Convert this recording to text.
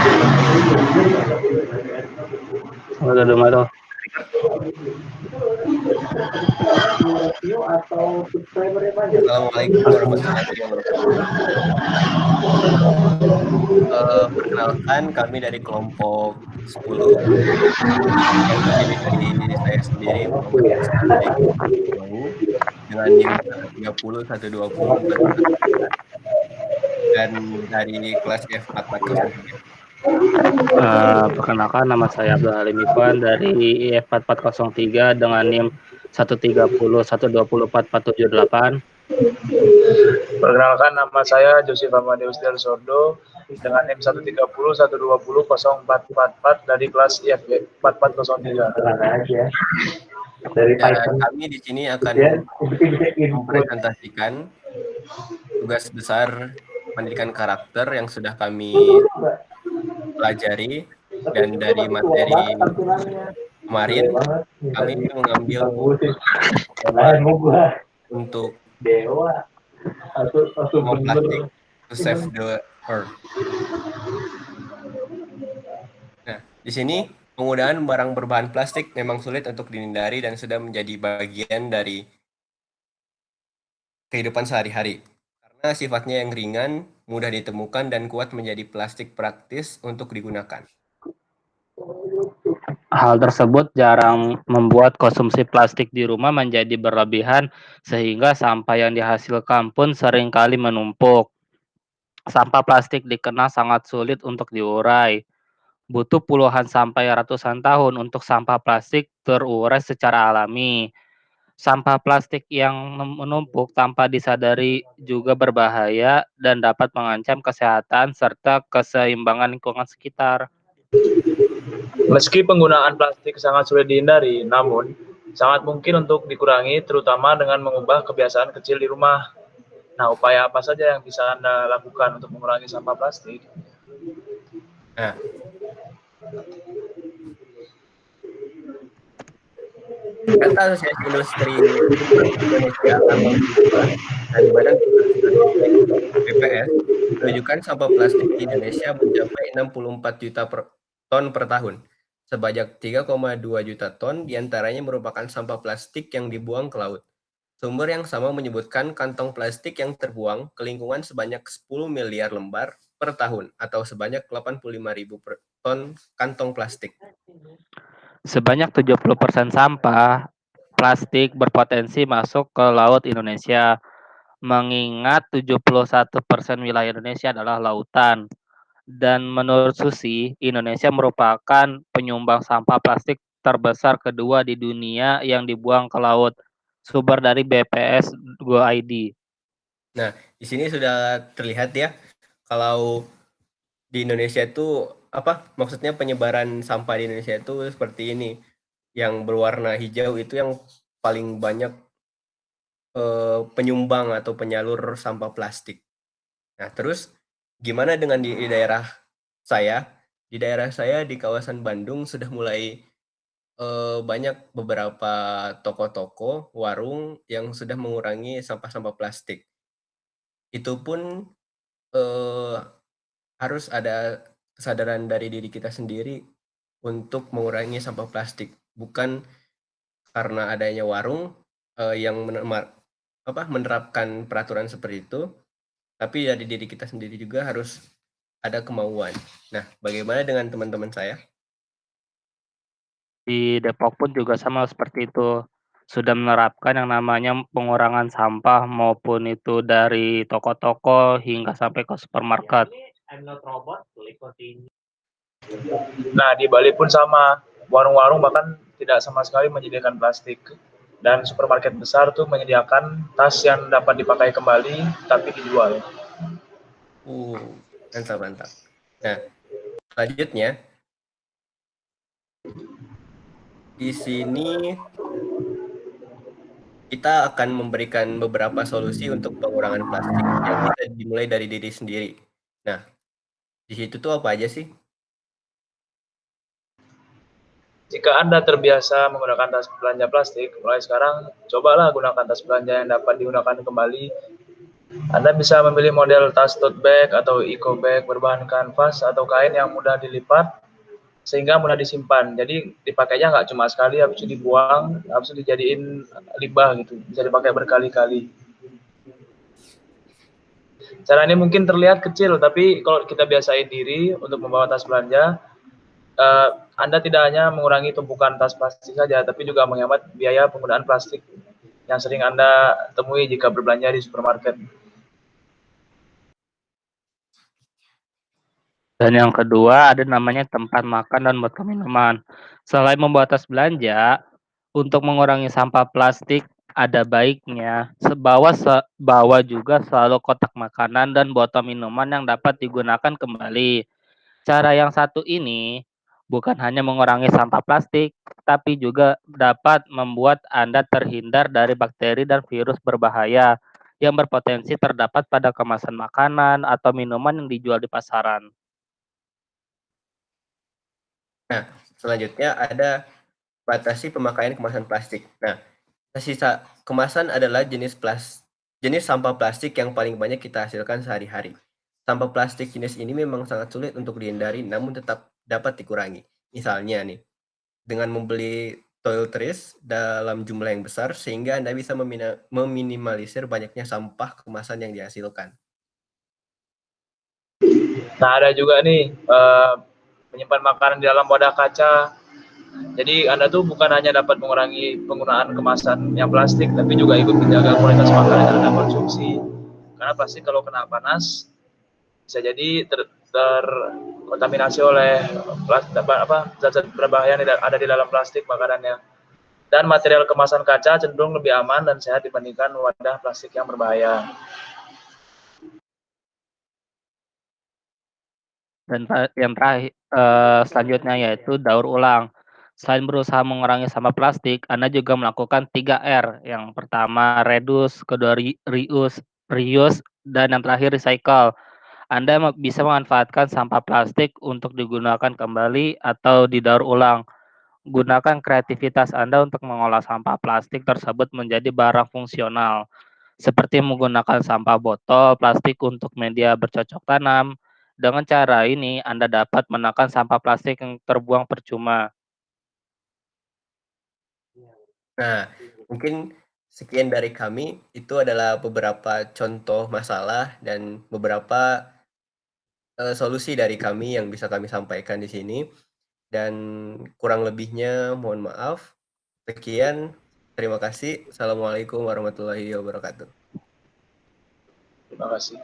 Halo. Assalamualaikum warahmatullahi wabarakatuh. Perkenalkan, kami dari kelompok 10 yang terdiri dari saya sendiri, Muhammad Rizky Mau, dengan NIM 130, 120, 411, dan dari kelas F4403. Perkenalkan, nama saya Abdul Halim Ivan dari IF 4403 dengan NIM 130 120 4478. Perkenalkan, nama saya Joseph Amadeus Del Sordo dengan NIM 130 120 0444 dari kelas IF 4403. Dan kami di sini akan mempresentasikan tugas besar pendidikan karakter yang sudah kami pelajari, dan dari materi kemarin kami mengambil untuk plastik to save the earth. Nah, di sini penggunaan barang berbahan plastik memang sulit untuk dihindari dan sudah menjadi bagian dari kehidupan sehari-hari. Karena sifatnya yang ringan, mudah ditemukan, dan kuat menjadi plastik praktis untuk digunakan. Hal tersebut jarang membuat konsumsi plastik di rumah menjadi berlebihan sehingga sampah yang dihasilkan pun seringkali menumpuk. Sampah plastik dikenal sangat sulit untuk diurai. Butuh puluhan sampai ratusan tahun untuk sampah plastik terurai secara alami. Sampah plastik yang menumpuk tanpa disadari juga berbahaya dan dapat mengancam kesehatan serta keseimbangan lingkungan sekitar. Meski penggunaan plastik sangat sulit dihindari, namun sangat mungkin untuk dikurangi, terutama dengan mengubah kebiasaan kecil di rumah. Nah, upaya apa saja yang bisa Anda lakukan untuk mengurangi sampah plastik? Nah, data Asosiasi Industri Indonesia tanggal 17 dan Badan Pusat Statistik BPS menunjukkan sampah plastik di Indonesia mencapai 64 juta ton per tahun. Sebanyak 3,2 juta ton diantaranya merupakan sampah plastik yang dibuang ke laut. Sumber yang sama menyebutkan kantong plastik yang terbuang ke lingkungan sebanyak 10 miliar lembar per tahun atau sebanyak 85.000 ton kantong plastik. Sebanyak 70% sampah plastik berpotensi masuk ke laut Indonesia, mengingat 71% wilayah Indonesia adalah lautan. Dan menurut Susi, Indonesia merupakan penyumbang sampah plastik terbesar kedua di dunia yang dibuang ke laut. Sumber dari BPS Go.id. Nah, di sini sudah terlihat ya, kalau di Indonesia itu maksudnya penyebaran sampah di Indonesia itu seperti ini. Yang berwarna hijau itu yang paling banyak penyumbang atau penyalur sampah plastik. Nah, terus gimana dengan di daerah saya? Di daerah saya di kawasan Bandung sudah mulai banyak beberapa toko-toko, warung yang sudah mengurangi sampah-sampah plastik. Itu pun harus ada kesadaran dari diri kita sendiri untuk mengurangi sampah plastik. Bukan karena adanya warung yang menerapkan peraturan seperti itu, tapi dari diri kita sendiri juga harus ada kemauan. Nah, bagaimana dengan teman-teman saya? Di Depok pun juga sama seperti itu. Sudah menerapkan yang namanya pengurangan sampah maupun itu dari toko-toko hingga sampai ke supermarket. Nah, di Bali pun sama. Warung-warung bahkan tidak sama sekali menyediakan plastik. Dan supermarket besar tuh menyediakan tas yang dapat dipakai kembali tapi dijual. Mantap. Nah, selanjutnya di sini kita akan memberikan beberapa solusi untuk pengurangan plastik yang bisa dimulai dari diri sendiri. Nah, di situ tuh apa aja sih? Jika Anda terbiasa menggunakan tas belanja plastik, mulai sekarang cobalah gunakan tas belanja yang dapat digunakan kembali Anda bisa memilih model tas tote bag atau eco bag berbahan kanvas atau kain yang mudah dilipat sehingga mudah disimpan. Jadi dipakainya nggak cuma sekali, habis itu dibuang, habis itu dijadiin limbah gitu. Bisa dipakai berkali-kali. Cara ini mungkin terlihat kecil, tapi kalau kita biasain diri untuk membawa tas belanja, Anda tidak hanya mengurangi tumpukan tas plastik saja, tapi juga menghemat biaya penggunaan plastik yang sering Anda temui jika berbelanja di supermarket. Dan yang kedua ada namanya tempat makan dan botol minuman. Selain membawa tas belanja, untuk mengurangi sampah plastik ada baiknya bawa juga selalu kotak makanan dan botol minuman yang dapat digunakan kembali. Cara yang satu ini bukan hanya mengurangi sampah plastik, tapi juga dapat membuat Anda terhindar dari bakteri dan virus berbahaya yang berpotensi terdapat pada kemasan makanan atau minuman yang dijual di pasaran. Nah, selanjutnya ada batasi pemakaian kemasan plastik. Nah, sisa kemasan adalah jenis sampah plastik yang paling banyak kita hasilkan sehari-hari. Sampah plastik jenis ini memang sangat sulit untuk dihindari, namun tetap dapat dikurangi. Misalnya nih, dengan membeli toiletries dalam jumlah yang besar sehingga Anda bisa meminimalisir banyaknya sampah kemasan yang dihasilkan. Nah, ada juga nih menyimpan makanan di dalam wadah kaca. Jadi Anda tuh bukan hanya dapat mengurangi penggunaan kemasan yang plastik, tapi juga ikut menjaga kualitas makanan yang Anda konsumsi. Karena plastik kalau kena panas bisa jadi terkontaminasi oleh zat-zat berbahaya yang ada di dalam plastik makanannya. Dan material kemasan kaca cenderung lebih aman dan sehat dibandingkan wadah plastik yang berbahaya. Dan yang terakhir selanjutnya yaitu daur ulang. Selain berusaha mengurangi sampah plastik, Anda juga melakukan 3R. Yang pertama reduce, kedua reuse, dan yang terakhir recycle. Anda bisa memanfaatkan sampah plastik untuk digunakan kembali atau didaur ulang. Gunakan kreativitas Anda untuk mengolah sampah plastik tersebut menjadi barang fungsional, seperti menggunakan sampah botol plastik untuk media bercocok tanam. Dengan cara ini, Anda dapat menekan sampah plastik yang terbuang percuma. Nah, mungkin sekian dari kami. Itu adalah beberapa contoh masalah dan beberapa solusi dari kami yang bisa kami sampaikan di sini. Dan kurang lebihnya mohon maaf. Sekian, terima kasih. Assalamualaikum warahmatullahi wabarakatuh. Terima kasih.